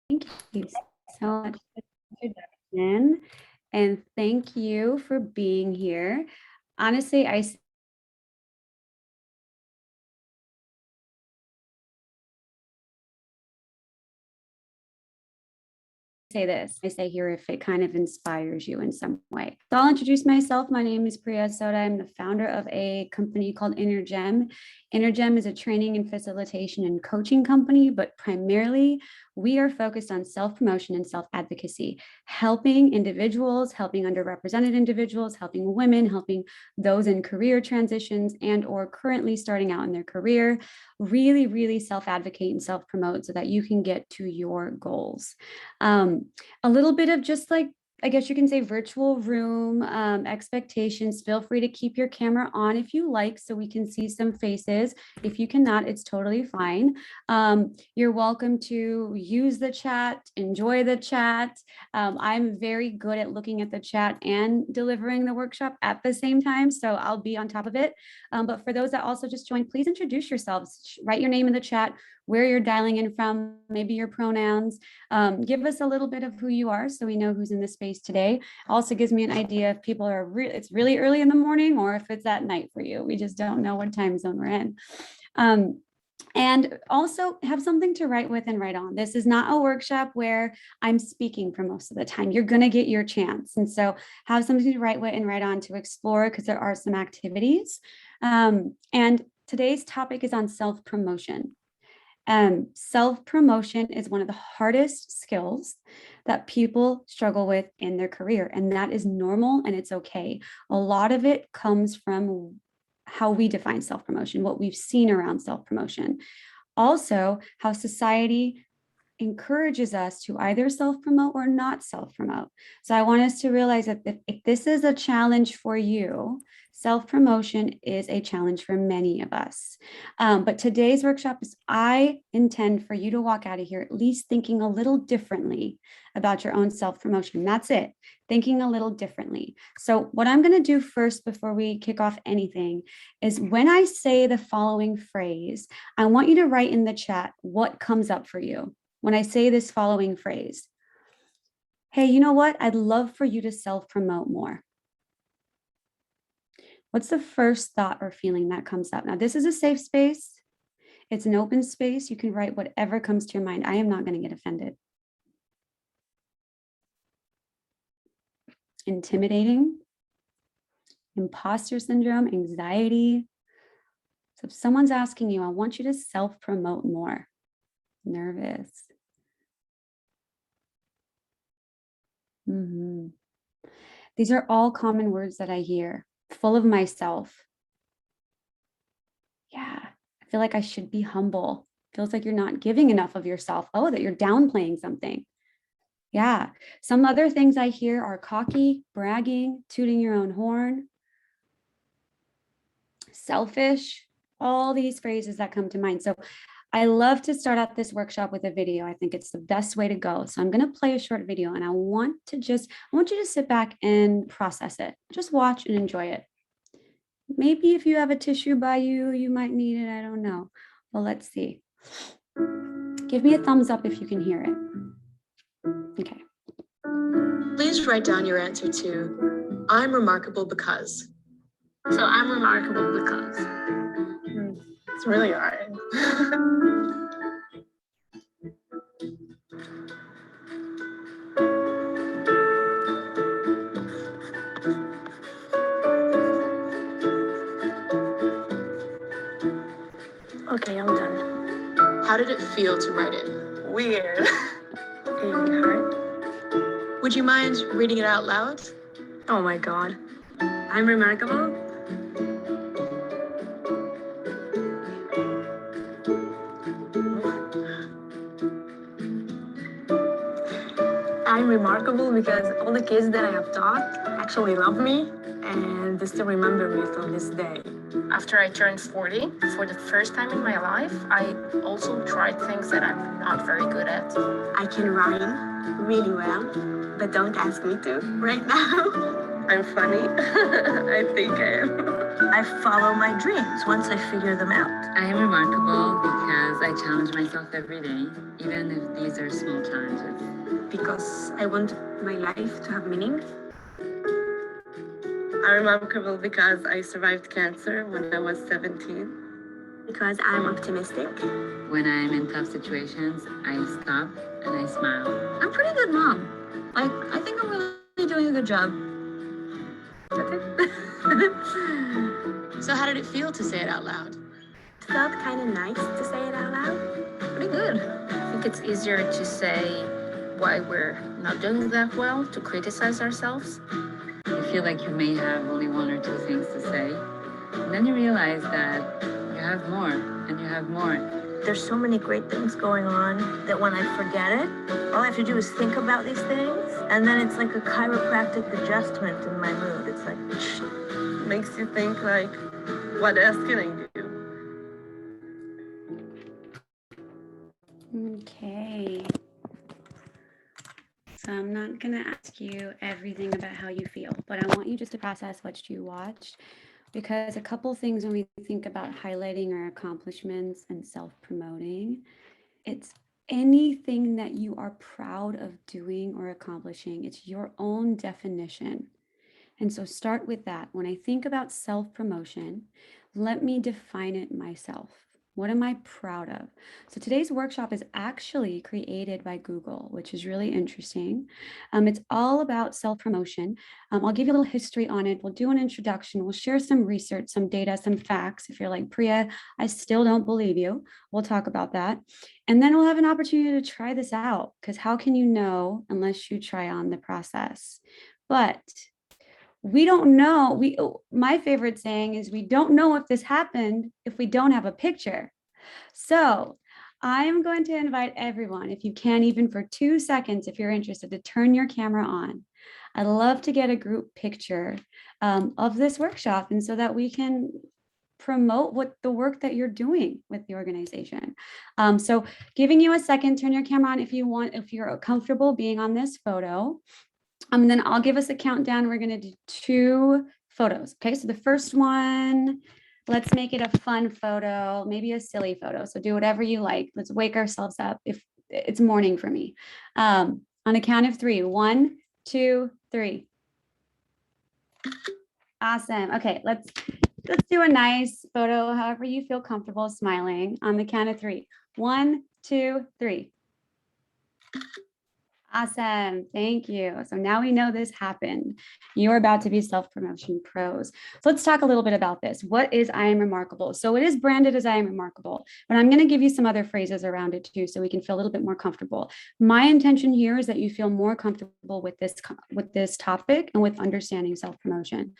Thank you so much for the introduction, and thank you for being here. Honestly, I say this, I say here if it kind of inspires you in some way. So I'll introduce myself. My name is Priya Sodha. I'm the founder of a company called Innergem. Innergem is a training and facilitation and coaching company, but primarily we are focused on self-promotion and self-advocacy, helping individuals, helping underrepresented individuals, helping women, helping those in career transitions and or currently starting out in their career, really self-advocate and self-promote so that you can get to your goals. A little bit of just like, I guess you can say virtual room expectations. Feel free to keep your camera on if you like, so we can see some faces. If you cannot, it's totally fine. You're welcome to use the chat, enjoy the chat. I'm very good at looking at the chat and delivering the workshop at the same time, so I'll be on top of it. But for those that also just joined, please introduce yourselves. Write your name in the chat, where you're dialing in from, maybe your pronouns. Give us a little bit of who you are so we know who's in the space today. Also gives me an idea if people are it's really early in the morning or if it's at night for you. We just don't know what time zone we're in. And also have something to write with and write on. This is not a workshop where I'm speaking for most of the time. You're going to get your chance. And so have something to write with and write on to explore, because there are some activities. And today's topic is on self-promotion. Self-promotion is one of the hardest skills that people struggle with in their career, and that is normal and it's okay. A lot of it comes from how we define self-promotion, what we've seen around self-promotion. Also, how society encourages us to either self-promote or not self-promote. So I want us to realize that if this is a challenge for you, self-promotion is a challenge for many of us. But today's workshop is, I intend for you to walk out of here at least thinking a little differently about your own self-promotion. That's it, thinking a little differently. So what I'm going to do first before we kick off anything is, when I say the following phrase, I want you to write in the chat what comes up for you. When I say this following phrase, hey, you know what? I'd love for you to self-promote more. What's the first thought or feeling that comes up? Now, this is a safe space. It's an open space. You can write whatever comes to your mind. I am not going to get offended. Intimidating, imposter syndrome, anxiety. So if someone's asking you, I want you to self-promote more. Nervous. These are all common words that I hear. Full of myself. Yeah, I feel like I should be humble. Feels like you're not giving enough of yourself. Oh, that you're downplaying something. Yeah, some other things I hear are cocky, bragging, tooting your own horn, selfish, all these phrases that come to mind. So I love to start out this workshop with a video. I think it's the best way to go. So I'm going to play a short video, and I want you to sit back and process it. Just watch and enjoy it. Maybe if you have a tissue by you, you might need it. I don't know. Well, let's see. Give me a thumbs up if you can hear it. Okay. Please write down your answer to I'm remarkable because. So I'm remarkable because. It's really hard. Okay, I'm done. How did it feel to write it? Weird. Really hard. Would you mind reading it out loud? Oh my god. I'm remarkable. I'm remarkable because all the kids that I have taught actually love me and they still remember me till this day. After I turned 40, for the first time in my life, I also tried things that I'm not very good at. I can rhyme really well, but don't ask me to right now. I'm funny. I think I am. I follow my dreams once I figure them out. I am remarkable because I challenge myself every day, even if these are small challenges. Because I want my life to have meaning. I'm remarkable because I survived cancer when I was 17. Because I'm optimistic. When I'm in tough situations, I stop and I smile. I'm a pretty good mom. Like, I think I'm really doing a good job. That's it. So how did it feel to say it out loud? It felt kind of nice to say it out loud. Pretty good. I think it's easier to say why we're not doing that well, to criticize ourselves. You feel like you may have only one or two things to say, and then you realize that you have more, and you have more. There's so many great things going on that when I forget it, all I have to do is think about these things, and then it's like a chiropractic adjustment in my mood. It's like, Makes you think like, what else can I do? Okay. So I'm not going to ask you everything about how you feel, but I want you just to process what you watched, because a couple things when we think about highlighting our accomplishments and self-promoting, it's anything that you are proud of doing or accomplishing. It's your own definition. And so start with that. When I think about self-promotion, let me define it myself. What am I proud of? So today's workshop is actually created by Google, which is really interesting. It's all about self-promotion. I'll give you a little history on it. We'll do an introduction. We'll share some research, some data, some facts. If you're like, Priya, I still don't believe you, we'll talk about that. And then we'll have an opportunity to try this out, because how can you know unless you try on the process? But we don't know. My favorite saying is, we don't know if this happened if we don't have a picture. So I am going to invite everyone, if you can, even for 2 seconds, if you're interested, to turn your camera on. I'd love to get a group picture of this workshop, and so that we can promote what the work that you're doing with the organization. So giving you a second, turn your camera on if you want, if you're comfortable being on this photo. Then I'll give us a countdown. We're going to do 2 photos. Okay, so the first one, let's make it a fun photo, maybe a silly photo. So do whatever you like. Let's wake ourselves up if it's morning for me. On a count of 3, 1, 2, 3. Awesome. Okay, let's do a nice photo, however you feel comfortable smiling. On the count of 3, 1, 2, 3. Awesome. Thank you. So now we know this happened. You're about to be self-promotion pros. So let's talk a little bit about this. What is I am remarkable? So it is branded as I am remarkable, but I'm going to give you some other phrases around it too, so we can feel a little bit more comfortable. My intention here is that you feel more comfortable with this topic and with understanding self-promotion.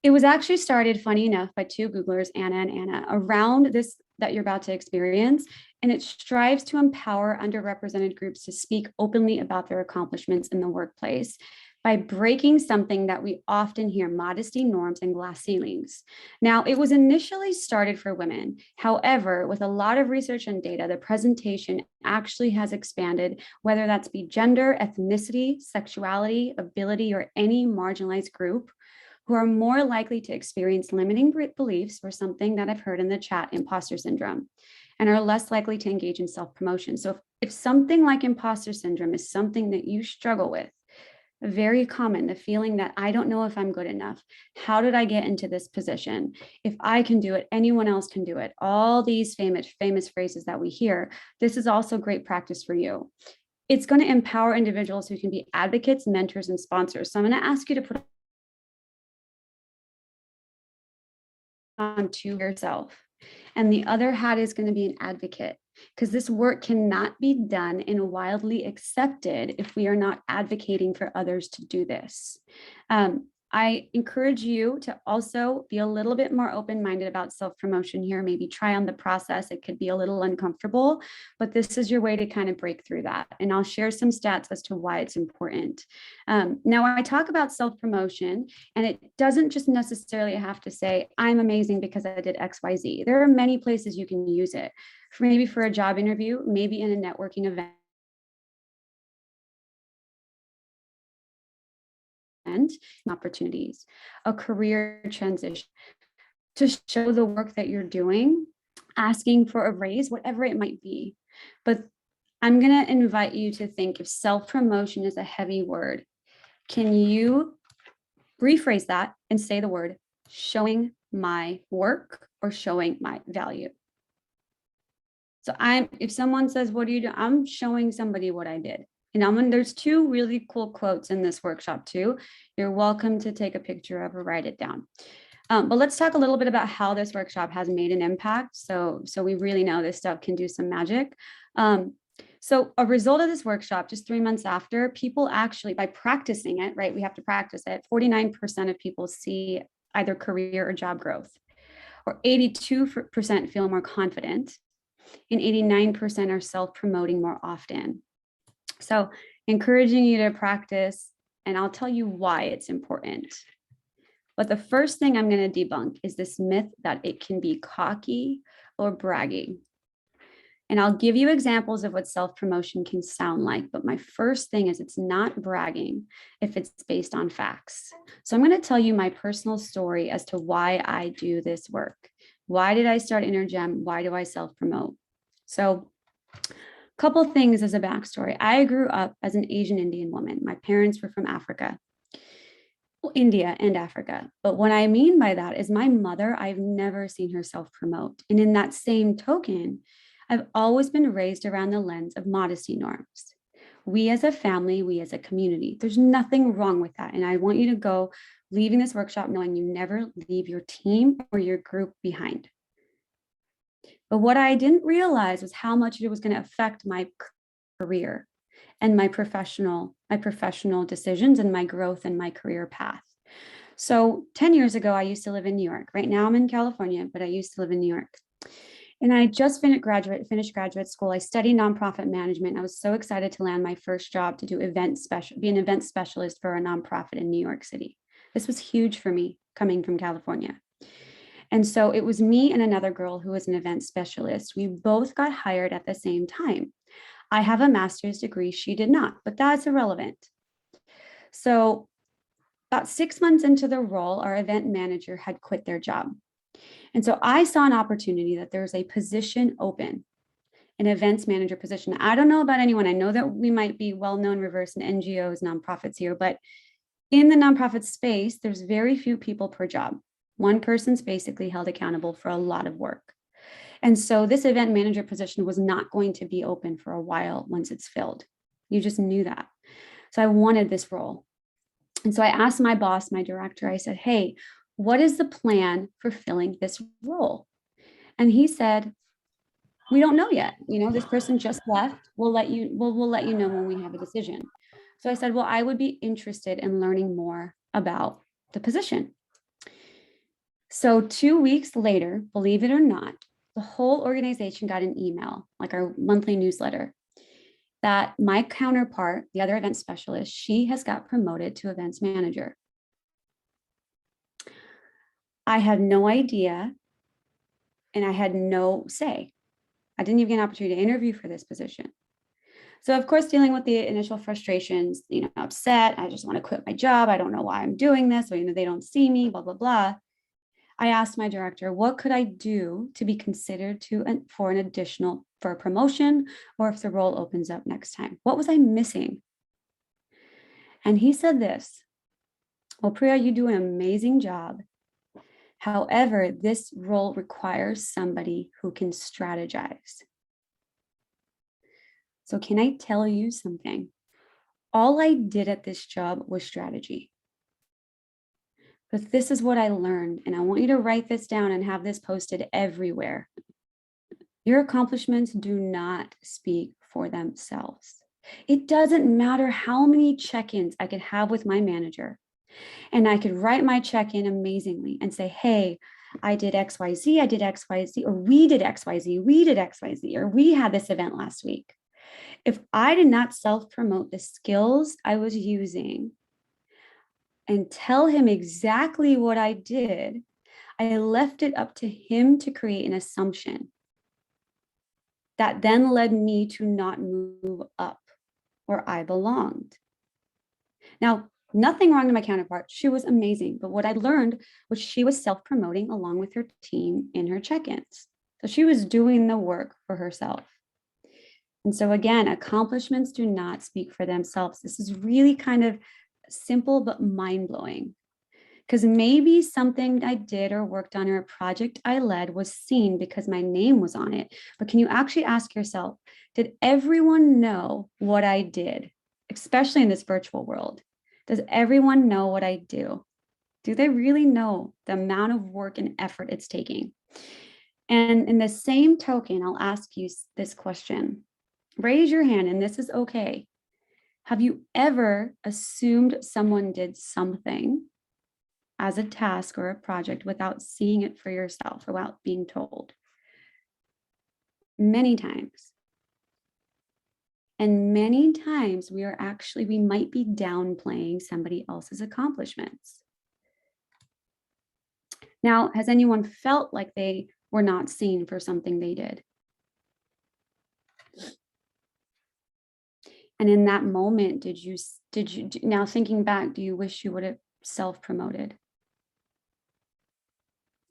It was actually started, funny enough, by 2 Googlers, Anna and Anna, around this that you're about to experience. And it strives to empower underrepresented groups to speak openly about their accomplishments in the workplace by breaking something that we often hear: modesty, norms, and glass ceilings. Now, it was initially started for women. However, with a lot of research and data, the presentation actually has expanded, whether that's be gender, ethnicity, sexuality, ability, or any marginalized group who are more likely to experience limiting beliefs, or something that I've heard in the chat, imposter syndrome, and are less likely to engage in self-promotion. So if something like imposter syndrome is something that you struggle with, very common, the feeling that I don't know if I'm good enough. How did I get into this position? If I can do it, anyone else can do it. All these famous phrases that we hear. This is also great practice for you. It's going to empower individuals who can be advocates, mentors, and sponsors. So I'm going to ask you to put on to yourself. And the other hat is going to be an advocate, because this work cannot be done and widely accepted if we are not advocating for others to do this. I encourage you to also be a little bit more open-minded about self-promotion here. Maybe try on the process. It could be a little uncomfortable, but this is your way to kind of break through that. And I'll share some stats as to why it's important. Now, I talk about self-promotion, and it doesn't just necessarily have to say, I'm amazing because I did X, Y, Z. There are many places you can use it. Maybe for a job interview, maybe in a networking event, opportunities, a career transition. to show the work that you're doing, asking for a raise, whatever it might be. But I'm going to invite you to think if self-promotion is a heavy word, can you rephrase that and say the word showing my work or showing my value? So if someone says, what do you do? I'm showing somebody what I did. And there's two really cool quotes in this workshop too. You're welcome to take a picture of or write it down. But let's talk a little bit about how this workshop has made an impact. So we really know this stuff can do some magic. So a result of this workshop, just 3 months after, people actually, by practicing it, right, we have to practice it, 49% of people see either career or job growth, or 82% feel more confident, and 89% are self-promoting more often. So encouraging you to practice, and I'll tell you why it's important. But the first thing I'm going to debunk is this myth that it can be cocky or bragging. And I'll give you examples of what self-promotion can sound like. But my first thing is it's not bragging if it's based on facts. So I'm going to tell you my personal story as to why I do this work. Why did I start Innergem? Why do I self-promote? So a couple things as a backstory. I grew up as an Asian Indian woman. My parents were from Africa. India and Africa. But what I mean by that is my mother, I've never seen her self-promote. And in that same token, I've always been raised around the lens of modesty norms. We as a family, we as a community, there's nothing wrong with that. And I want you to go leaving this workshop knowing you never leave your team or your group behind. But what I didn't realize was how much it was going to affect my career and my professional decisions and my growth and my career path. So 10 years ago, I used to live in New York. Right now I'm in California, but I used to live in New York. And I just finished graduate school. I studied nonprofit management. I was so excited to land my first job to do be an event specialist for a nonprofit in New York City. This was huge for me coming from California. And so it was me and another girl who was an event specialist. We both got hired at the same time. I have a master's degree, she did not, but that's irrelevant. So about 6 months into the role, our event manager had quit their job. And so I saw an opportunity that there's a position open, an events manager position. I don't know about anyone. I know that we might be well-known reverse in NGOs, nonprofits here, but in the nonprofit space, there's very few people per job. One person's basically held accountable for a lot of work. And so this event manager position was not going to be open for a while once it's filled. You just knew that. So I wanted this role. And so I asked my boss, my director, I said, hey, what is the plan for filling this role? And he said, we don't know yet. You know, this person just left. We'll let you know when we have a decision. So I said, well, I would be interested in learning more about the position. So 2 weeks later, believe it or not, the whole organization got an email, like our monthly newsletter, that my counterpart, the other event specialist, she has got promoted to events manager. I had no idea, and I had no say. I didn't even get an opportunity to interview for this position. So of course, dealing with the initial frustrations, upset, I just want to quit my job. I don't know why I'm doing this, or, they don't see me, blah, blah, blah. I asked my director, what could I do to be considered for a promotion, or if the role opens up next time? What was I missing? And he said this, well, Priya, you do an amazing job. However, this role requires somebody who can strategize. So can I tell you something? All I did at this job was strategy. But this is what I learned, and I want you to write this down and have this posted everywhere. Your accomplishments do not speak for themselves. It doesn't matter how many check-ins I could have with my manager, and I could write my check-in amazingly and say, hey, I did XYZ, I did XYZ, or we did XYZ, we did XYZ, or we had this event last week. If I did not self-promote the skills I was using and tell him exactly what I did, I left it up to him to create an assumption that then led me to not move up where I belonged. Now, Nothing wrong with my counterpart. She was amazing. But what I learned was she was self-promoting along with her team in her check-ins. So she was doing the work for herself. And so again, accomplishments do not speak for themselves. This is really kind of simple but mind-blowing. Because maybe something I did or worked on or a project I led was seen because my name was on it. But can you actually ask yourself, did everyone know what I did, especially in this virtual world? Does everyone know what I do? Do they really know the amount of work and effort it's taking? And in the same token, I'll ask you this question. Raise your hand, and this is okay. Have you ever assumed someone did something as a task or a project without seeing it for yourself, without being told? Many times. And many times we might be downplaying somebody else's accomplishments. Now, has anyone felt like they were not seen for something they did? And in that moment, did you, now thinking back, do you wish you would have self-promoted?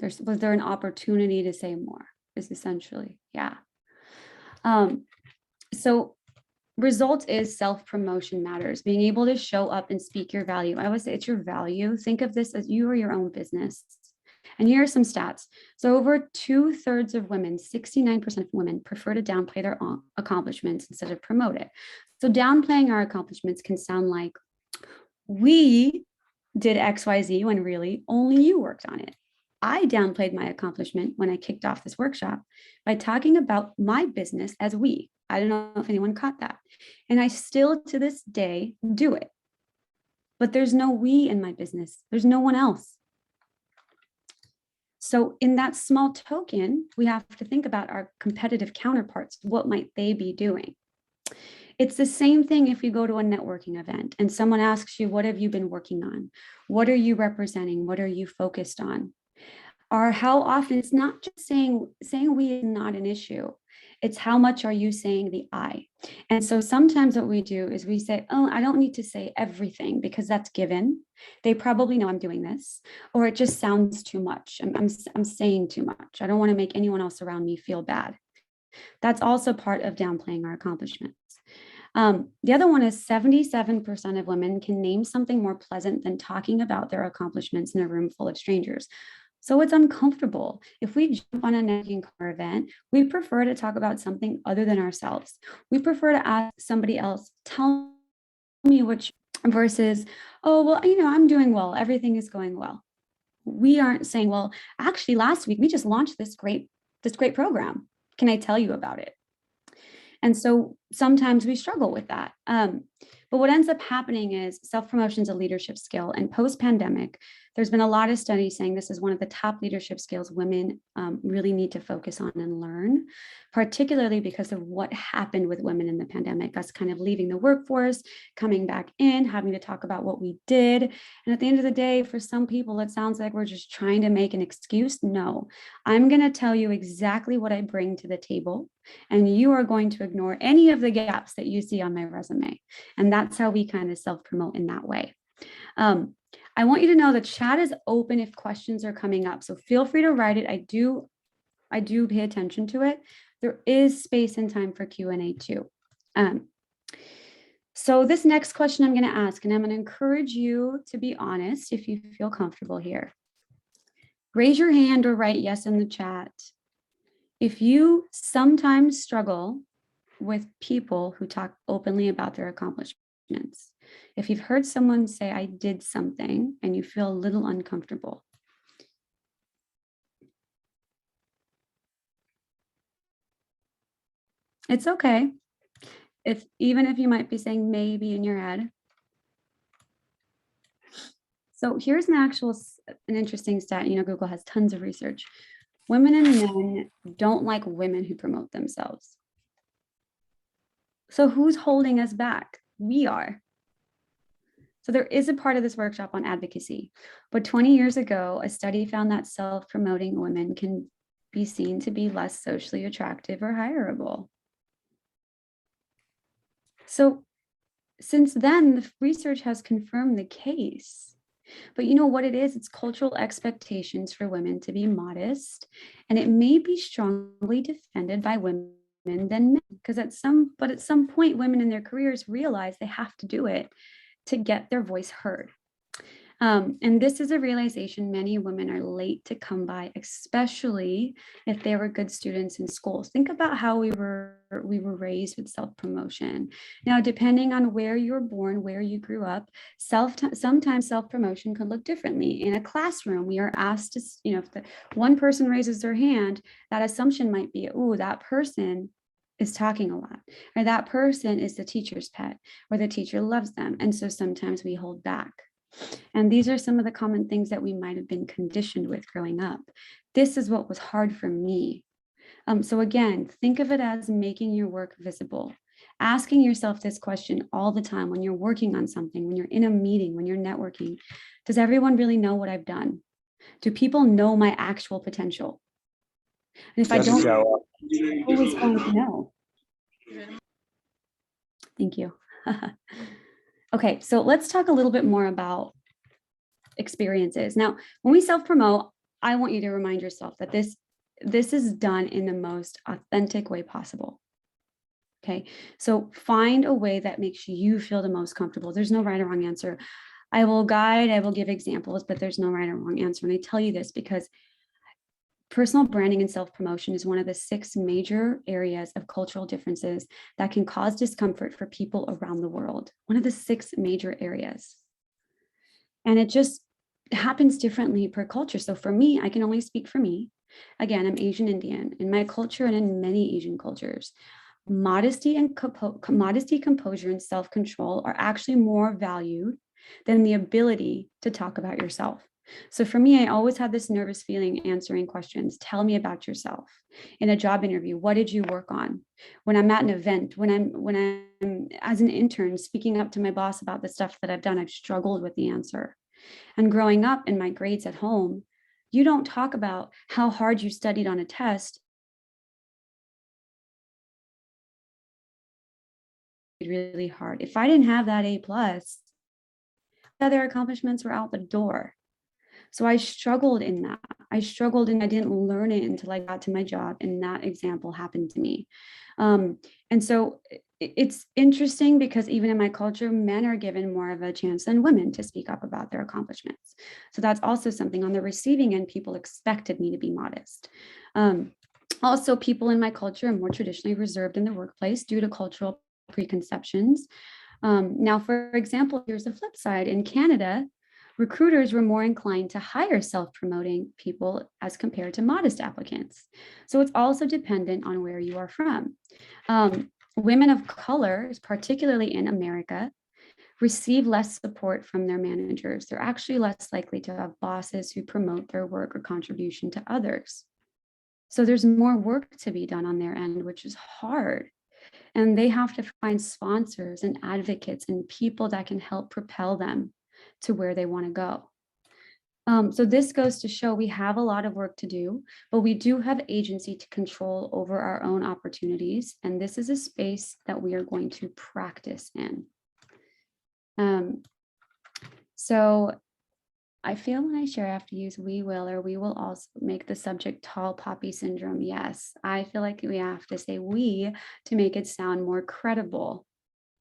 Was there an opportunity to say more? Is essentially, yeah. So results is self-promotion matters, being able to show up and speak your value. I would say it's your value. Think of this as you are your own business. And here are some stats. So over 2/3 of women, 69% of women prefer to downplay their accomplishments instead of promote it. So downplaying our accomplishments can sound like, we did XYZ when really only you worked on it. I downplayed my accomplishment when I kicked off this workshop by talking about my business as we. I don't know if anyone caught that. And I still to this day do it. But there's no we in my business. There's no one else. So in that small token, we have to think about our competitive counterparts. What might they be doing? It's the same thing if you go to a networking event and someone asks you, what have you been working on? What are you representing? What are you focused on? Or how often, it's not just saying we is not an issue. It's how much are you saying the I? And so sometimes what we do is we say, oh, I don't need to say everything because that's given. They probably know I'm doing this, or it just sounds too much. I'm saying too much. I don't want to make anyone else around me feel bad. That's also part of downplaying our accomplishments. The other one is 77% of women can name something more pleasant than talking about their accomplishments in a room full of strangers. So it's uncomfortable. If we jump on a networking event, we prefer to talk about something other than ourselves. We prefer to ask somebody else, tell me which, versus, oh, well, I'm doing well. Everything is going well. We aren't saying, well, actually last week we just launched this great program. Can I tell you about it? And so sometimes we struggle with that. But what ends up happening is self-promotion is a leadership skill. And post-pandemic, there's been a lot of studies saying this is one of the top leadership skills women really need to focus on and learn, particularly because of what happened with women in the pandemic, us kind of leaving the workforce, coming back in, having to talk about what we did. And at the end of the day, for some people, it sounds like we're just trying to make an excuse. No, I'm going to tell you exactly what I bring to the table, and you are going to ignore any of the gaps that you see on my resume. And that's how we kind of self-promote in that way. I want you to know the chat is open if questions are coming up. So feel free to write it. I do pay attention to it. There is space and time for Q&A too. So this next question I'm going to ask, and I'm going to encourage you to be honest if you feel comfortable here. Raise your hand or write yes in the chat if you sometimes struggle with people who talk openly about their accomplishments. If you've heard someone say, I did something, and you feel a little uncomfortable. It's okay. Even if you might be saying maybe in your head. So here's an interesting stat. Google has tons of research. Women and men don't like women who promote themselves. So who's holding us back? We are. So there is a part of this workshop on advocacy, but 20 years ago, a study found that self-promoting women can be seen to be less socially attractive or hireable. So since then, the research has confirmed the case. But you know what it is? It's cultural expectations for women to be modest, and it may be strongly defended by women than men. Because at some point, women in their careers realize they have to do it to get their voice heard. And this is a realization many women are late to come by, especially if they were good students in schools. Think about how we were raised with self-promotion. Now, depending on where you were born, where you grew up, sometimes self-promotion could look differently. In a classroom, we are asked to, if one person raises their hand, that assumption might be, oh, that person is talking a lot, or that person is the teacher's pet, or the teacher loves them. And so sometimes we hold back. And these are some of the common things that we might have been conditioned with growing up. This is what was hard for me. So again, think of it as making your work visible. Asking yourself this question all the time when you're working on something, when you're in a meeting, when you're networking. Does everyone really know what I've done? Do people know my actual potential? And if I don't, who is going to know? Thank you. Okay, so let's talk a little bit more about experiences. Now, when we self-promote, I want you to remind yourself that this is done in the most authentic way possible. Okay, so find a way that makes you feel the most comfortable. There's no right or wrong answer. I will give examples, but there's no right or wrong answer. And I tell you this because personal branding and self-promotion is one of the 6 major areas of cultural differences that can cause discomfort for people around the world. One of the 6 major areas. And it just happens differently per culture. So for me, I can only speak for me. Again, I'm Asian Indian. In my culture and in many Asian cultures, modesty, composure, and self-control are actually more valued than the ability to talk about yourself. So for me, I always had this nervous feeling answering questions. Tell me about yourself. In a job interview, what did you work on? When I'm at an event, when I'm as an intern speaking up to my boss about the stuff that I've done, I've struggled with the answer. And growing up in my grades at home, you don't talk about how hard you studied on a test. Really hard. If I didn't have that A+, other accomplishments were out the door. So I struggled in that. I didn't learn it until I got to my job, and that example happened to me. And so it's interesting because even in my culture, men are given more of a chance than women to speak up about their accomplishments. So that's also something on the receiving end, people expected me to be modest. Also, people in my culture are more traditionally reserved in the workplace due to cultural preconceptions. Now, for example, here's the flip side. In Canada, recruiters were more inclined to hire self-promoting people as compared to modest applicants. So it's also dependent on where you are from. Women of color, particularly in America, receive less support from their managers. They're actually less likely to have bosses who promote their work or contribution to others. So there's more work to be done on their end, which is hard. And they have to find sponsors and advocates and people that can help propel them to where they want to go. So this goes to show we have a lot of work to do, but we do have agency to control over our own opportunities. And this is a space that we are going to practice in. So I feel when I share I have to use we will also make the subject tall poppy syndrome. Yes, I feel like we have to say we to make it sound more credible.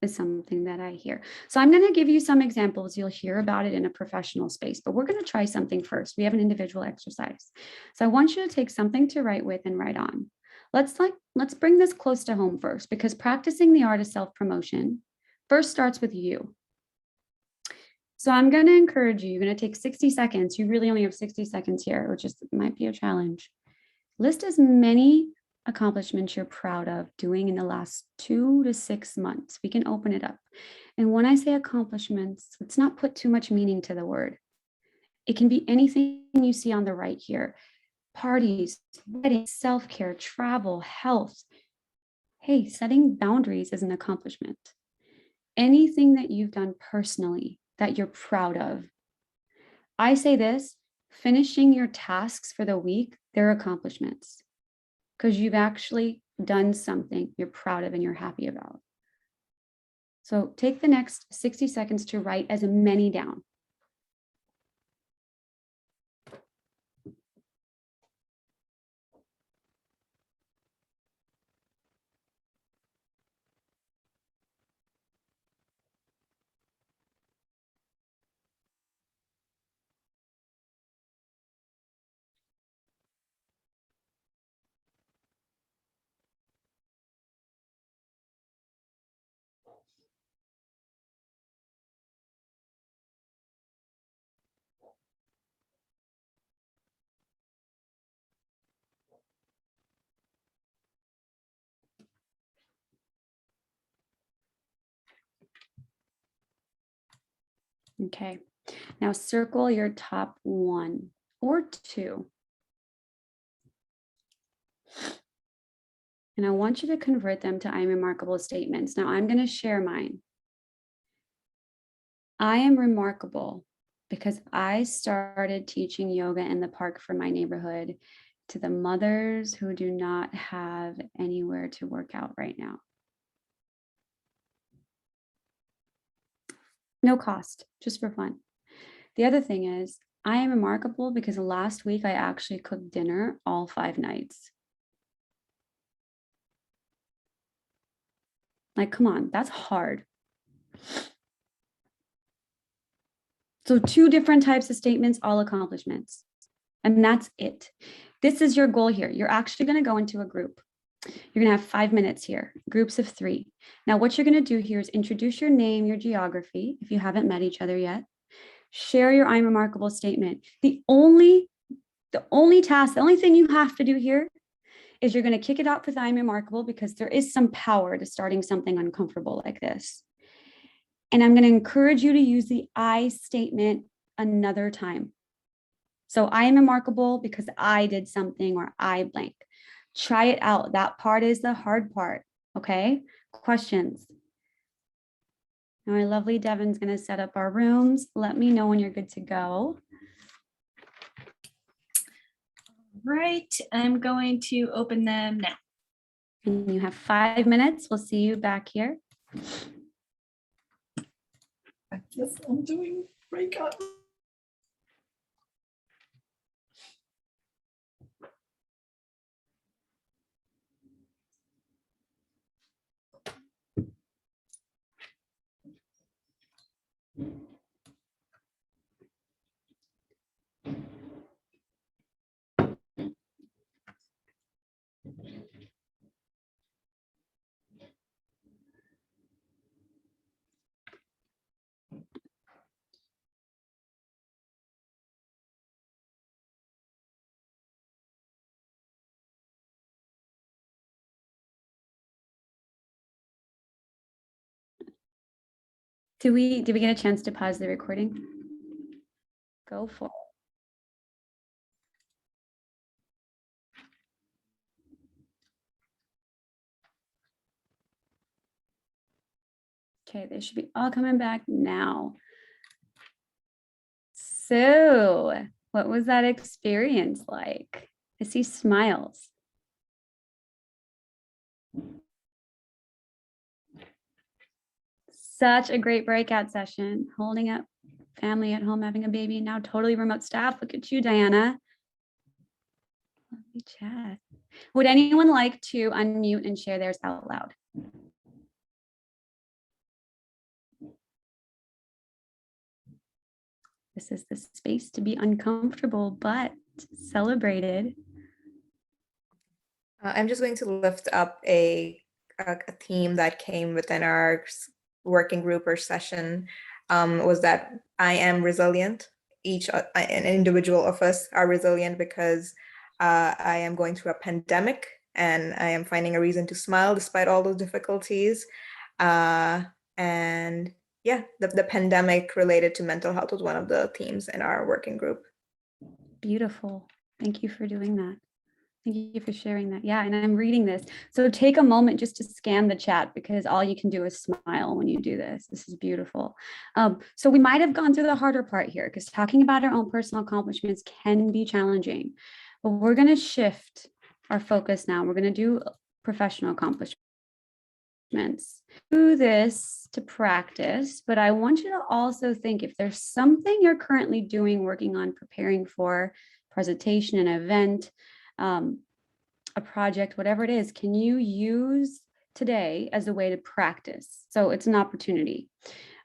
Is something that I hear. So I'm going to give you some examples. You'll hear about it in a professional space, but we're going to try something first. We have an individual exercise. So I want you to take something to write with and write on. Let's bring this close to home first, because practicing the art of self-promotion first starts with you. So I'm going to encourage you, you're going to take 60 seconds. You really only have 60 seconds here, which might be a challenge. List as many accomplishments you're proud of doing in the last 2 to 6 months. We can open it up. And when I say accomplishments, let's not put too much meaning to the word. It can be anything you see on the right here. Parties, weddings, self-care, travel, health. Hey, setting boundaries is an accomplishment. Anything that you've done personally that you're proud of. I say this, finishing your tasks for the week, they're accomplishments, because you've actually done something you're proud of and you're happy about. So take the next 60 seconds to write as many down. Okay, now circle your top 1 or 2. And I want you to convert them to I'm remarkable statements. Now I'm going to share mine. I am remarkable because I started teaching yoga in the park for my neighborhood to the mothers who do not have anywhere to work out right now. No cost, just for fun. The other thing is, I am remarkable because last week I actually cooked dinner all 5 nights. Like, come on, that's hard. So 2 different types of statements, all accomplishments. And that's it. This is your goal here. You're actually going to go into a group. You're going to have 5 minutes here, groups of 3. Now, what you're going to do here is introduce your name, your geography, if you haven't met each other yet. Share your I'm remarkable statement. The only task, the only thing you have to do here is you're going to kick it off with I'm remarkable because there is some power to starting something uncomfortable like this. And I'm going to encourage you to use the I statement another time. So I am remarkable because I did something or I blank. Try it out. That part is the hard part. Okay. Questions? Now, my lovely Devin's going to set up our rooms. Let me know when you're good to go. Right. I'm going to open them now. And you have 5 minutes. We'll see you back here. I guess I'm doing breakout. Did we get a chance to pause the recording? Go for it. Okay, they should be all coming back now. So, what was that experience like? I see smiles. Such a great breakout session, holding up family at home, having a baby, now totally remote staff. Look at you, Diana. Lovely chat. Would anyone like to unmute and share theirs out loud? This is the space to be uncomfortable, but celebrated. I'm just going to lift up a theme that came within our working group or session, was that I am resilient. An individual of us are resilient because I am going through a pandemic and I am finding a reason to smile despite all those difficulties. And yeah, the pandemic related to mental health was one of the themes in our working group. Beautiful. Thank you for doing that. Thank you for sharing that. Yeah, and I'm reading this. So take a moment just to scan the chat because all you can do is smile when you do this. This is beautiful. So we might have gone through the harder part here because talking about our own personal accomplishments can be challenging. But we're going to shift our focus now. We're going to do professional accomplishments. accomplishments. Do this to practice, but I want you to also think if there's something you're currently doing, working on, preparing for presentation, an event, a project, whatever it is, can you use today as a way to practice? So it's an opportunity.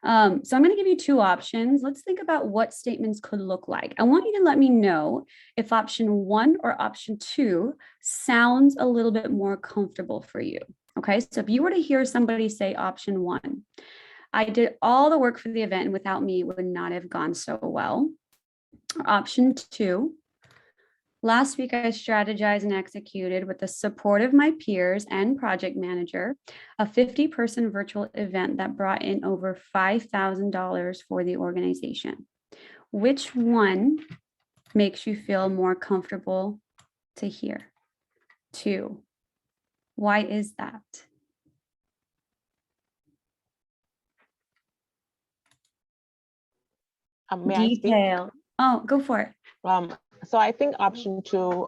So I'm going to give you two options. Let's think about what statements could look like. I want you to let me know if option 1 or option 2 sounds a little bit more comfortable for you. Okay, so if you were to hear somebody say option 1, I did all the work for the event and without me, it would not have gone so well. Or option 2, last week, I strategized and executed with the support of my peers and project manager, a 50-person virtual event that brought in over $5,000 for the organization. Which one makes you feel more comfortable to hear? 2. Why is that? May I speak? Detail. Oh, go for it. So I think option 2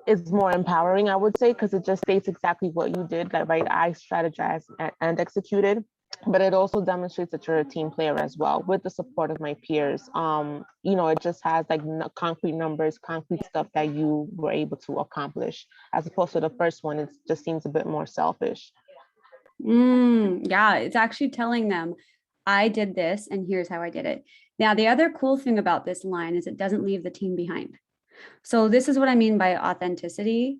is more empowering, I would say, because it just states exactly what you did, that right, I strategized and executed, but it also demonstrates that you're a team player as well with the support of my peers. You know, it just has like concrete numbers, concrete stuff that you were able to accomplish, as opposed to the first one. It just seems a bit more selfish. Yeah, it's actually telling them, I did this and here's how I did it. Now, the other cool thing about this line is it doesn't leave the team behind. So this is what I mean by authenticity.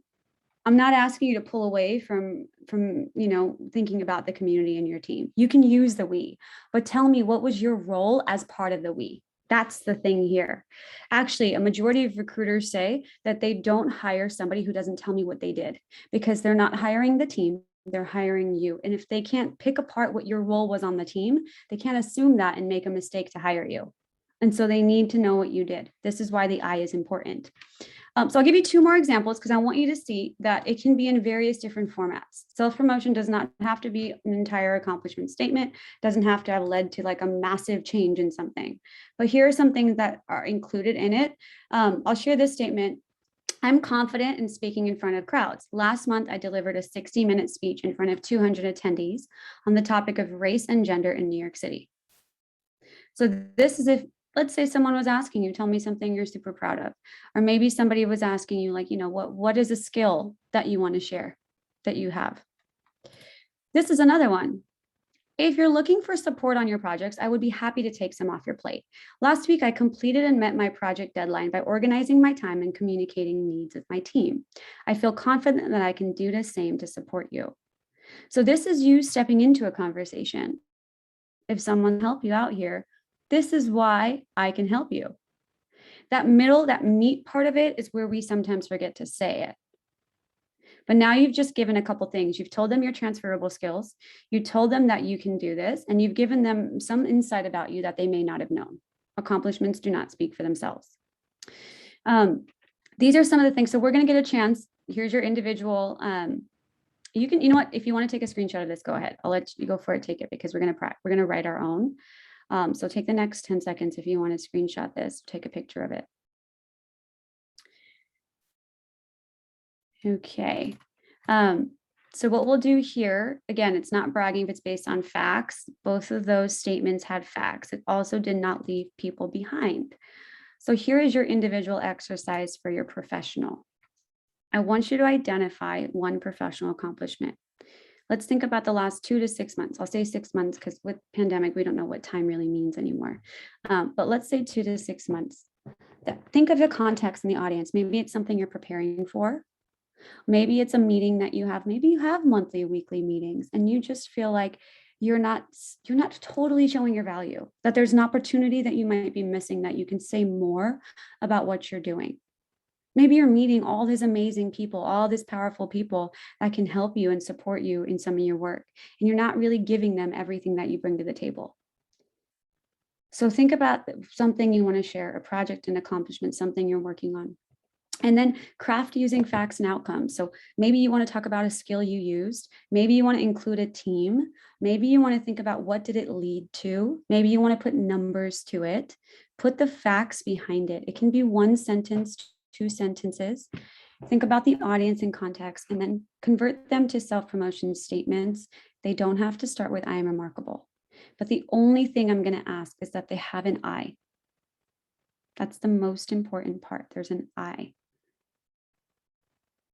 I'm not asking you to pull away from thinking about the community and your team. You can use the we, but tell me, what was your role as part of the we? That's the thing here. Actually, a majority of recruiters say that they don't hire somebody who doesn't tell me what they did, because they're not hiring the team, they're hiring you. And if they can't pick apart what your role was on the team, they can't assume that and make a mistake to hire you. And so they need to know what you did. This is why the I is important. So I'll give you 2 more examples because I want you to see that it can be in various different formats. Self-promotion does not have to be an entire accomplishment statement, doesn't have to have led to like a massive change in something. But here are some things that are included in it. I'll share this statement. I'm confident in speaking in front of crowds. Last month, I delivered a 60-minute speech in front of 200 attendees on the topic of race and gender in New York City. So this is if, let's say someone was asking you, tell me something you're super proud of. Or maybe somebody was asking you like, what is a skill that you want to share that you have? This is another one. If you're looking for support on your projects, I would be happy to take some off your plate. Last week, I completed and met my project deadline by organizing my time and communicating needs with my team. I feel confident that I can do the same to support you. So this is you stepping into a conversation. If someone help you out here, this is why I can help you. That middle, that meat part of it is where we sometimes forget to say it. But now you've just given a couple things. You've told them your transferable skills. You told them that you can do this, and you've given them some insight about you that they may not have known. Accomplishments do not speak for themselves. These are some of the things. So we're going to get a chance. Here's your individual. You know what? If you want to take a screenshot of this, go ahead. I'll let you go for it. Take it, because we're going to write our own. So take the next 10 seconds if you want to screenshot this, take a picture of it. Okay. So what we'll do here, again, it's not bragging if it's based on facts. Both of those statements had facts. It also did not leave people behind. So here is your individual exercise for your professional. I want you to identify one professional accomplishment. Let's think about the last 2 to 6 months. I'll say 6 months because with pandemic, we don't know what time really means anymore. But let's say 2 to 6 months. Think of the context in the audience. Maybe it's something you're preparing for. Maybe it's a meeting that you have. Maybe you have monthly, weekly meetings, and you just feel like you're not totally showing your value, that there's an opportunity that you might be missing, that you can say more about what you're doing. Maybe you're meeting all these amazing people, all these powerful people that can help you and support you in some of your work, and you're not really giving them everything that you bring to the table. So think about something you want to share, a project, an accomplishment, something you're working on. And then craft using facts and outcomes. So maybe you want to talk about a skill you used. Maybe you want to include a team. Maybe you want to think about what did it lead to. Maybe you want to put numbers to it. Put the facts behind it. It can be 1 sentence, 2 sentences. Think about the audience and context and then convert them to self-promotion statements. They don't have to start with I am remarkable. But the only thing I'm going to ask is that they have an I. That's the most important part. There's an I.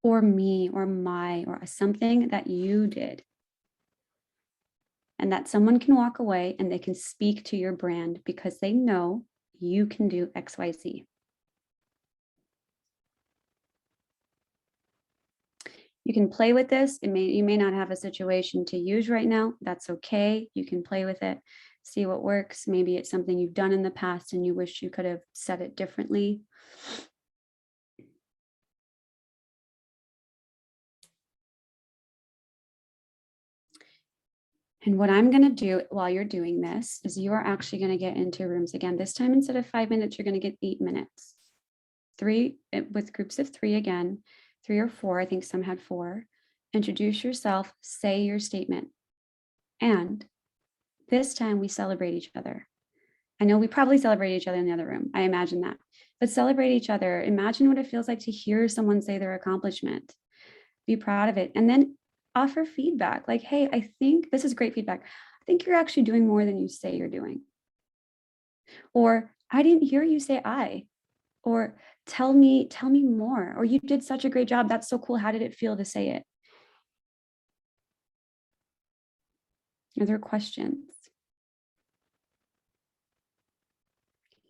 Or me, or my, or something that you did. And that someone can walk away and they can speak to your brand because they know you can do X, Y, Z. You can play with this. You may not have a situation to use right now. That's okay. You can play with it, see what works. Maybe it's something you've done in the past and you wish you could have said it differently. And what I'm going to do while you're doing this is you are actually going to get into rooms again. This time, instead of 5 minutes, you're going to get 8 minutes. 3 with groups of 3 again, 3 or 4. I think some had 4. Introduce yourself, say your statement. And this time we celebrate each other. I know we probably celebrate each other in the other room. I imagine that. But celebrate each other. Imagine what it feels like to hear someone say their accomplishment. Be proud of it. And then offer feedback. Like, hey, I think this is great feedback. I think you're actually doing more than you say you're doing. Or I didn't hear you say I. Or tell me more. Or you did such a great job. That's so cool. How did it feel to say it? Other questions?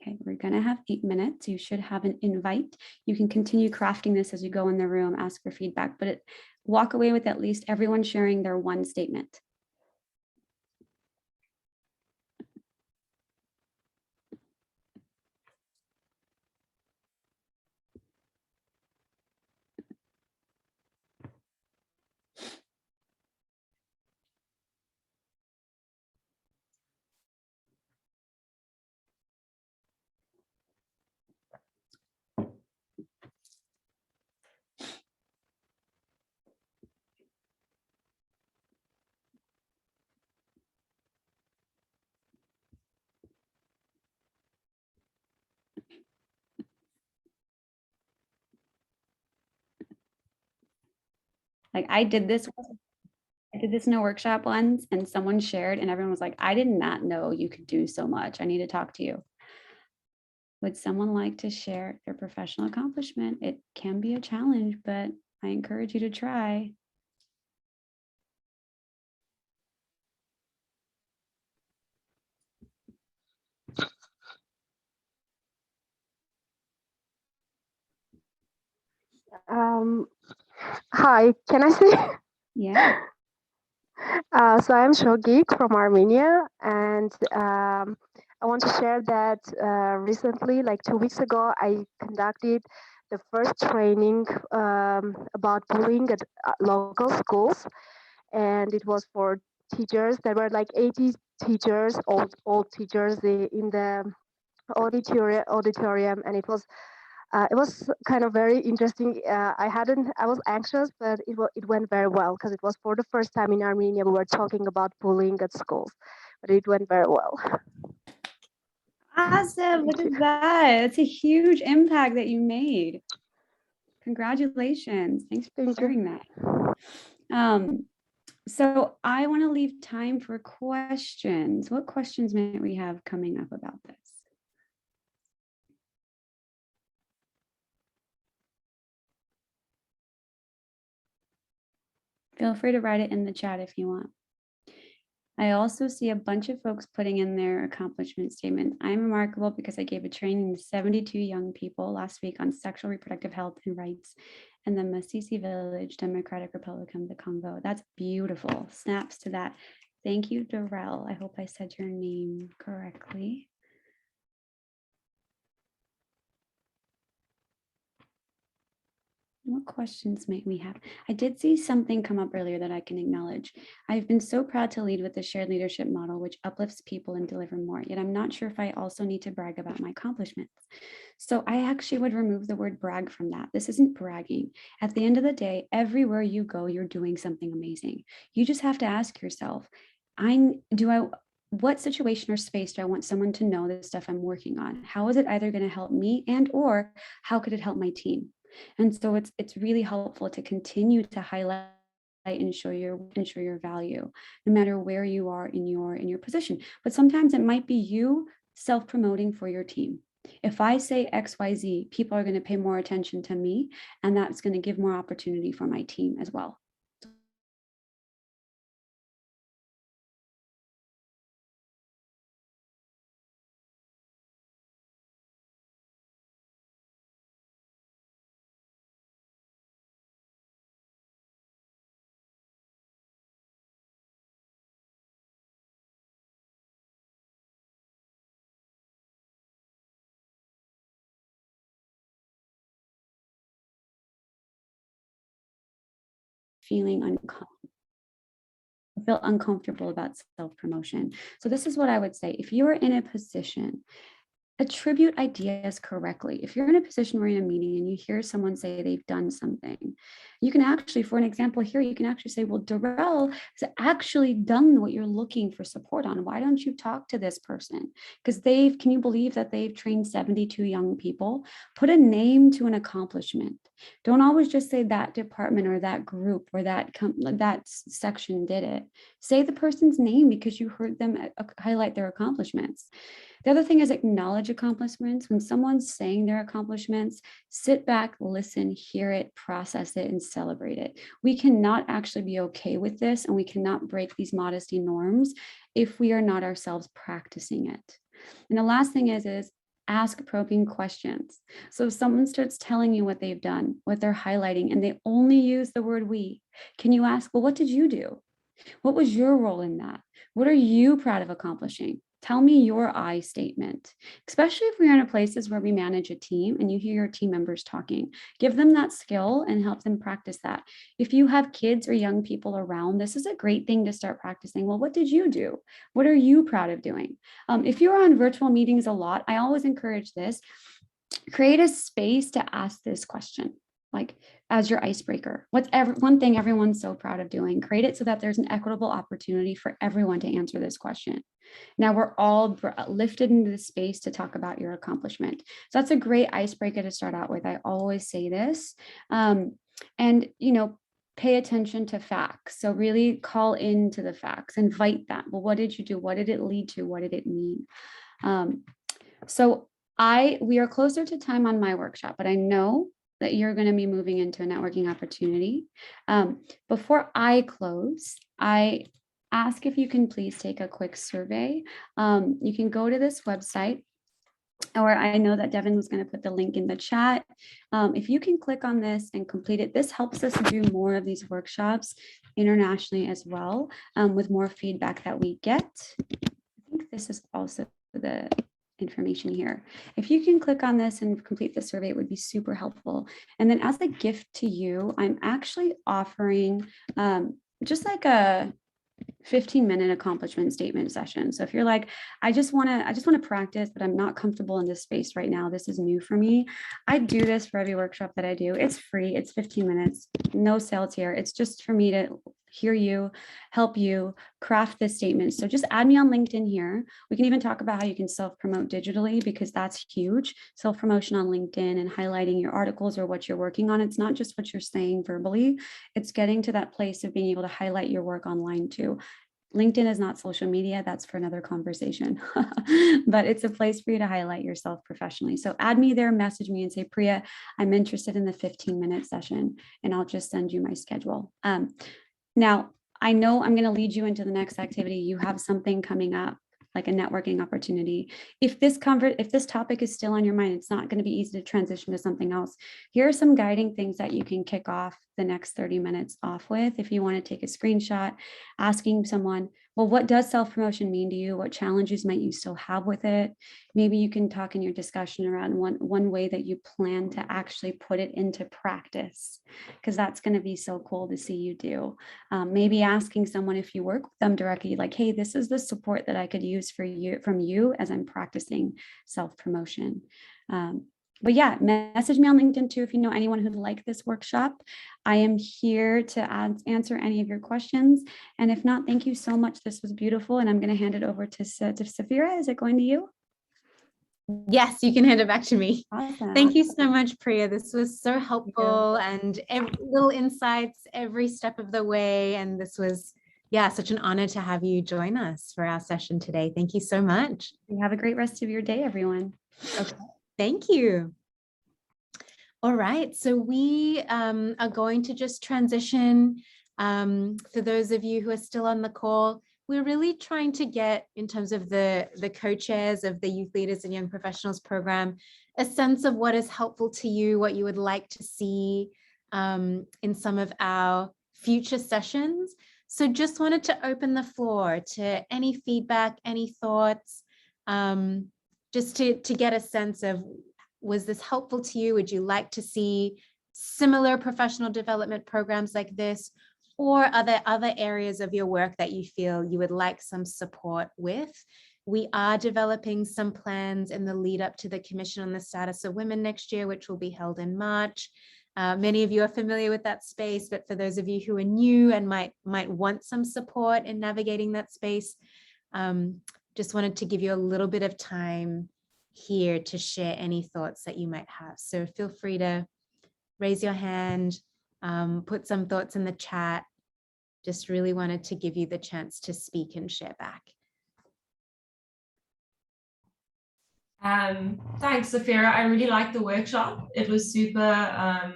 Okay, we're gonna have 8 minutes. You should have an invite. You can continue crafting this as you go in the room, ask for feedback, but walk away with at least everyone sharing their one statement. Like I did this in a workshop once and someone shared and everyone was like, I did not know you could do so much. I need to talk to you. Would someone like to share their professional accomplishment? It can be a challenge, but I encourage you to try. Hi, can I say? Yeah. So I'm Shogik from Armenia, and I want to share that recently, like 2 weeks ago, I conducted the first training about bullying at local schools, and it was for teachers. There were like 80 teachers, old teachers in the auditorium, and it was kind of very interesting. I was anxious, but it went very well because it was for the first time in Armenia we were talking about bullying at schools, but it went very well. Awesome. Look at that. It's a huge impact that you made. Congratulations. Thanks for sharing that. So I want to leave time for questions. What questions might we have coming up about this? Feel free to write it in the chat if you want. I also see a bunch of folks putting in their accomplishment statements. I'm remarkable because I gave a training to 72 young people last week on sexual reproductive health and rights in the Masisi village, Democratic Republic of the Congo. That's beautiful. Snaps to that. Thank you, Darrell. I hope I said your name correctly. What questions might we have? I did see something come up earlier that I can acknowledge. I've been so proud to lead with the shared leadership model, which uplifts people and deliver more, yet I'm not sure if I also need to brag about my accomplishments. So I actually would remove the word brag from that. This isn't bragging. At the end of the day, everywhere you go, you're doing something amazing. You just have to ask yourself, what situation or space do I want someone to know the stuff I'm working on? How is it either going to help me and or how could it help my team? And so it's really helpful to continue to highlight and show your value, no matter where you are in your position. But sometimes it might be you self-promoting for your team. If I say XYZ, people are going to pay more attention to me, and that's going to give more opportunity for my team as well. Feeling feel uncomfortable about self-promotion. So this is what I would say. If you are in a position, attribute ideas correctly. If you're in a position where you're in a meeting and you hear someone say they've done something, you can actually, for an example here, you can actually say, well, Darrell has actually done what you're looking for support on. Why don't you talk to this person? Because can you believe that they've trained 72 young people? Put a name to an accomplishment. Don't always just say that department or that group or that section did it. Say the person's name because you heard them highlight their accomplishments. The other thing is acknowledge accomplishments. When someone's saying their accomplishments, sit back, listen, hear it, process it, and celebrate it. We cannot actually be okay with this, and we cannot break these modesty norms if we are not ourselves practicing it. And the last thing is ask probing questions. So if someone starts telling you what they've done, what they're highlighting, and they only use the word we, can you ask, well, what did you do? What was your role in that? What are you proud of accomplishing? Tell me your I statement, especially if we're in places where we manage a team and you hear your team members talking. Give them that skill and help them practice that. If you have kids or young people around, this is a great thing to start practicing. Well, what did you do? What are you proud of doing? If you're on virtual meetings a lot, I always encourage this. Create a space to ask this question, like as your icebreaker. What's one thing everyone's so proud of doing? Create it so that there's an equitable opportunity for everyone to answer this question. Now we're all lifted into the space to talk about your accomplishment. So that's a great icebreaker to start out with. I always say this. And, pay attention to facts. So really call into the facts, invite that. Well, what did you do? What did it lead to? What did it mean? We are closer to time on my workshop, but I know that you're going to be moving into a networking opportunity. Before I close, I ask if you can please take a quick survey. You can go to this website, or I know that Devin was going to put the link in the chat. If you can click on this and complete it, this helps us do more of these workshops internationally as well, with more feedback that we get. I think this is also the information here. If you can click on this and complete the survey, it would be super helpful. And then as a gift to you, I'm actually offering just like a 15-minute accomplishment statement session. So if you're like, I just want to practice, but I'm not comfortable in this space right now, this is new for me, I do this for every workshop that I do. It's free. It's 15 minutes, no sales here. It's just for me to hear you, help you craft this statement. So just add me on LinkedIn here. We can even talk about how you can self-promote digitally, because that's huge. Self-promotion on LinkedIn and highlighting your articles or what you're working on. It's not just what you're saying verbally, it's getting to that place of being able to highlight your work online too. LinkedIn is not social media. That's for another conversation, but it's a place for you to highlight yourself professionally. So add me there, message me and say, Priya, I'm interested in the 15-minute session, and I'll just send you my schedule. Now, I know I'm going to lead you into the next activity. You have something coming up, like a networking opportunity. If this topic is still on your mind, it's not going to be easy to transition to something else. Here are some guiding things that you can kick off the next 30 minutes off with. If you want to take a screenshot, asking someone, well, what does self-promotion mean to you? What challenges might you still have with it? Maybe you can talk in your discussion around one way that you plan to actually put it into practice, because that's going to be so cool to see you do. Maybe asking someone, if you work with them directly, like, hey, this is the support that I could use from you as I'm practicing self-promotion. But yeah, message me on LinkedIn too if you know anyone who'd like this workshop. I am here to answer any of your questions. And if not, thank you so much. This was beautiful. And I'm going to hand it over to Safira. Is it going to you? Yes, you can hand it back to me. Awesome. Thank you so much, Priya. This was so helpful and little insights every step of the way. And this was, yeah, such an honor to have you join us for our session today. Thank you so much. Have a great rest of your day, everyone. Okay, thank you. All right, so we are going to just transition. For those of you who are still on the call, we're really trying to get, in terms of the co-chairs of the Youth Leaders and Young Professionals program, a sense of what is helpful to you, what you would like to see in some of our future sessions. So just wanted to open the floor to any feedback, any thoughts, just to get a sense of, was this helpful to you? Would you like to see similar professional development programs like this? Or are there other areas of your work that you feel you would like some support with? We are developing some plans in the lead up to the Commission on the Status of Women next year, which will be held in March. Many of you are familiar with that space, but for those of you who are new and might want some support in navigating that space, just wanted to give you a little bit of time here to share any thoughts that you might have. So feel free to raise your hand, put some thoughts in the chat. Just really wanted to give you the chance to speak and share back. Thanks, Safira. I really liked the workshop. It was super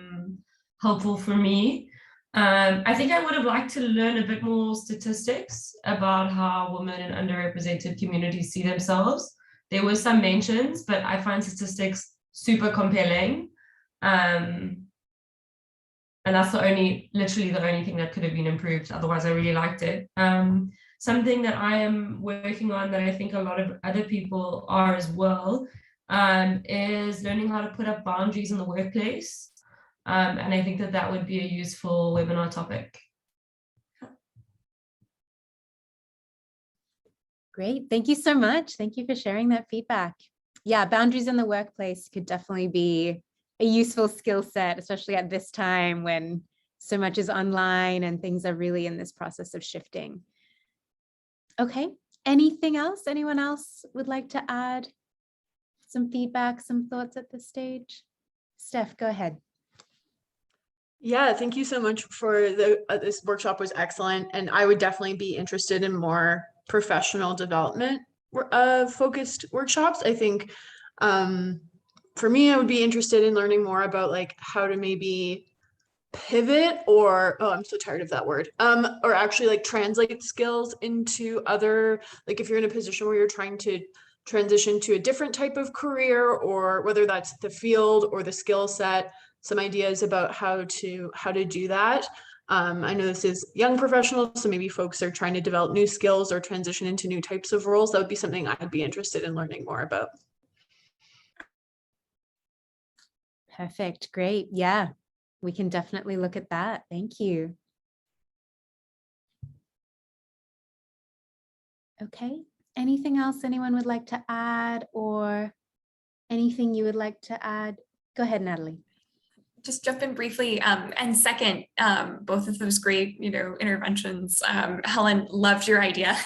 helpful for me. I think I would have liked to learn a bit more statistics about how women in underrepresented communities see themselves. There were some mentions, but I find statistics super compelling. And that's literally the only thing that could have been improved. Otherwise, I really liked it. Something that I am working on that I think a lot of other people are as well, is learning how to put up boundaries in the workplace. And I think that would be a useful webinar topic. Great, thank you so much. Thank you for sharing that feedback. Yeah, boundaries in the workplace could definitely be a useful skill set, especially at this time when so much is online and things are really in this process of shifting. Okay, anything else? Anyone else would like to add some feedback, some thoughts at this stage? Steph, go ahead. Yeah, thank you so much for this workshop was excellent. And I would definitely be interested in more professional development focused workshops. I think for me, I would be interested in learning more about like how to maybe pivot or, oh, I'm so tired of that word, or actually like translate skills into other, like if you're in a position where you're trying to transition to a different type of career, or whether that's the field or the skill set, some ideas about how to do that. I know this is young professionals, so maybe folks are trying to develop new skills or transition into new types of roles. That would be something I'd be interested in learning more about. Perfect, great. Yeah, we can definitely look at that. Thank you. Okay, anything else anyone would like to add, or anything you would like to add? Go ahead, Natalie. Just jump in briefly and second, both of those great, interventions. Helen, loved your idea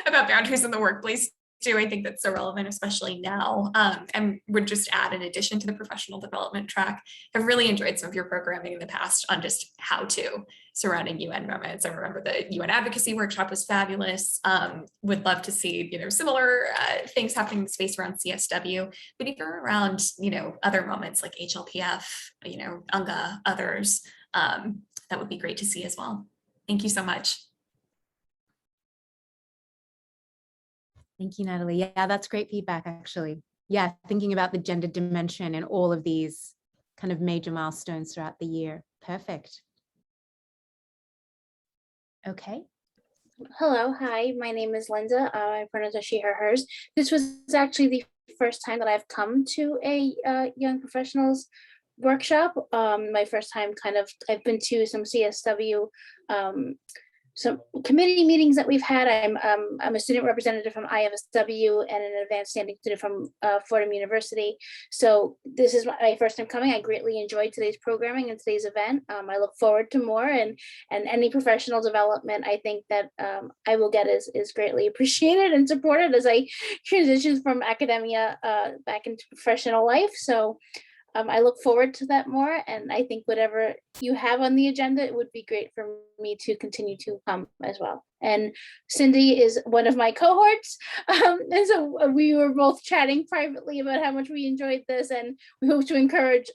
about boundaries in the workplace too. I think that's so relevant, especially now. And would just add, in addition to the professional development track, I've really enjoyed some of your programming in the past on just how to surrounding UN moments. I remember the UN advocacy workshop was fabulous. Would love to see, similar things happening in the space around CSW, but even around, other moments like HLPF, UNGA, others. That would be great to see as well. Thank you so much. Thank you, Natalie. Yeah, that's great feedback, actually. Yeah, thinking about the gender dimension and all of these kind of major milestones throughout the year. Perfect. Okay. Hello, hi, my name is Linda. My pronouns are she, her, hers. This was actually the first time that I've come to a young professionals workshop. My first time I've been to some CSW some committee meetings that we've had. I'm a student representative from IFSW and an advanced standing student from Fordham University. So this is my first time coming. I greatly enjoyed today's programming and today's event. I look forward to more, and any professional development I think that I will get is greatly appreciated and supported as I transition from academia back into professional life. So I look forward to that more, and I think whatever you have on the agenda, it would be great for me to continue to come as well. And Cindy is one of my cohorts, and so we were both chatting privately about how much we enjoyed this, and we hope to encourage.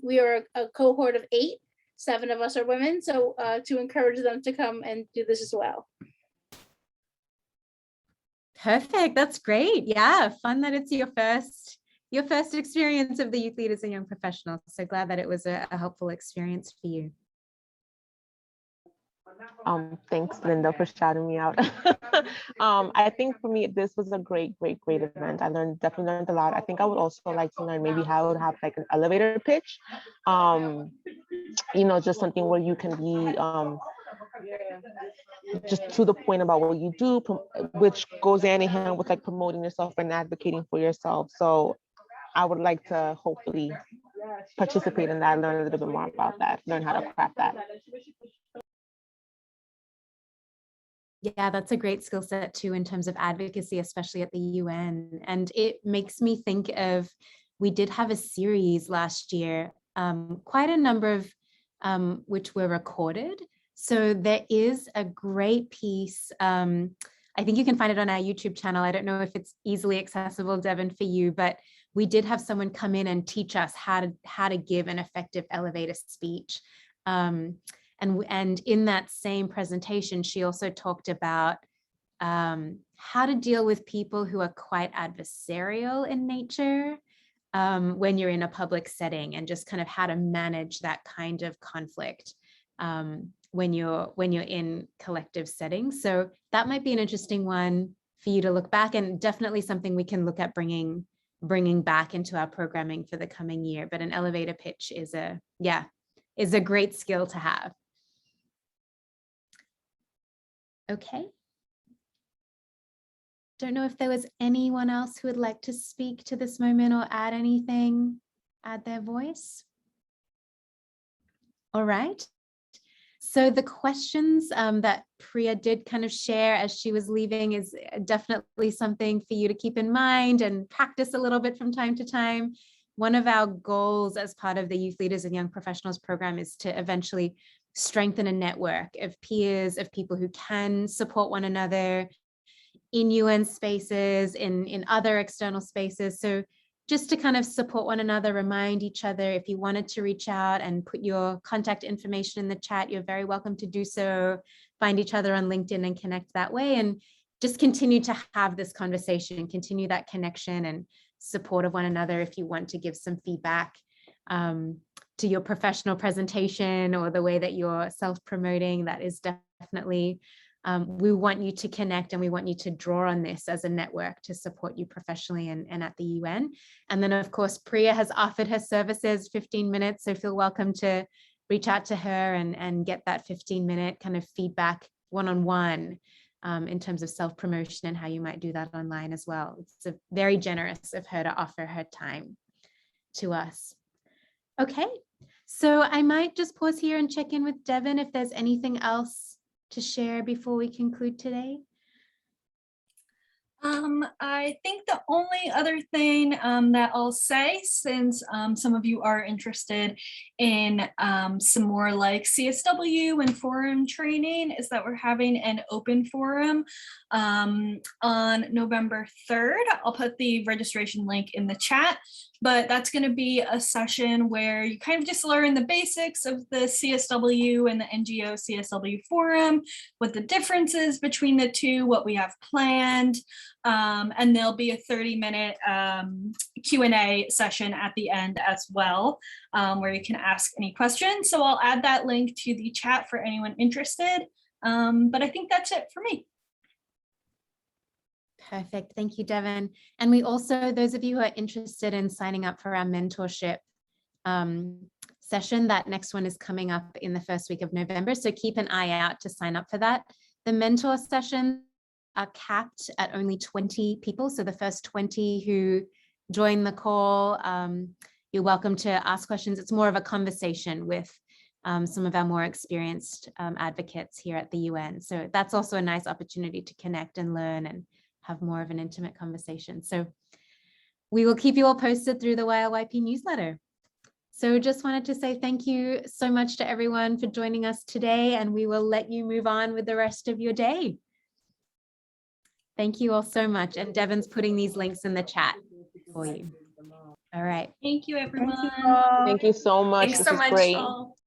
We are a cohort of 8, 7 of us are women, so to encourage them to come and do this as well. Perfect. That's great. Yeah, fun that it's your first experience of the Youth Leaders and Young Professionals. So glad that it was a helpful experience for you. Thanks, Linda, for shouting me out. I think for me, this was a great event. I definitely learned a lot. I think I would also like to learn maybe how to have like an elevator pitch. You know, just something where you can be just to the point about what you do, which goes hand in hand with like promoting yourself and advocating for yourself. So I would like to hopefully participate in that, learn a little bit more about that, learn how to craft that. Yeah, that's a great skill set too in terms of advocacy, especially at the UN. And it makes me think of, we did have a series last year, quite a number of which were recorded. So there is a great piece. I think you can find it on our YouTube channel. I don't know if it's easily accessible, Devin, for you, but we did have someone come in and teach us how to give an effective elevator speech. And in that same presentation, she also talked about how to deal with people who are quite adversarial in nature when you're in a public setting, and just kind of how to manage that kind of conflict when you're in collective settings. So that might be an interesting one for you to look back, and definitely something we can look at bringing back into our programming for the coming year. But an elevator pitch is a great skill to have. Okay. Don't know if there was anyone else who would like to speak to this moment or add anything, add their voice. All right. So the questions that Priya did kind of share as she was leaving is definitely something for you to keep in mind and practice a little bit from time to time. One of our goals as part of the Youth Leaders and Young Professionals program is to eventually strengthen a network of peers, of people who can support one another in UN spaces, in other external spaces. So just to kind of support one another, remind each other, if you wanted to reach out and put your contact information in the chat, you're very welcome to do so. Find each other on LinkedIn and connect that way, and just continue to have this conversation and continue that connection and support of one another. If you want to give some feedback to your professional presentation or the way that you're self-promoting, that is definitely, we want you to connect, and we want you to draw on this as a network to support you professionally and at the UN. And then of course, Priya has offered her services 15 minutes, so feel welcome to reach out to her and get that 15-minute kind of feedback one-on-one in terms of self-promotion and how you might do that online as well. It's very generous of her to offer her time to us. Okay, so I might just pause here and check in with Devin if there's anything else to share before we conclude today. I think the only other thing that I'll say, since some of you are interested in some more like CSW and forum training, is that we're having an open forum on November 3rd. I'll put the registration link in the chat, but that's going to be a session where you kind of just learn the basics of the CSW and the NGO CSW forum, what the differences between the two, what we have planned. And there'll be a 30-minute Q&A session at the end as well, where you can ask any questions. So I'll add that link to the chat for anyone interested. But I think that's it for me. Perfect. Thank you, Devin. And we also, those of you who are interested in signing up for our mentorship session. That next one is coming up in the first week of November. So keep an eye out to sign up for that. The mentor sessions are capped at only 20 people. So the first 20 who join the call, you're welcome to ask questions. It's more of a conversation with some of our more experienced advocates here at the UN. So that's also a nice opportunity to connect and learn and have more of an intimate conversation. So we will keep you all posted through the YLYP newsletter. So just wanted to say thank you so much to everyone for joining us today, and we will let you move on with the rest of your day. Thank you all so much. And Devon's putting these links in the chat for you. All right. Thank you, everyone. Thank you so much. Thanks This so is much. great. All.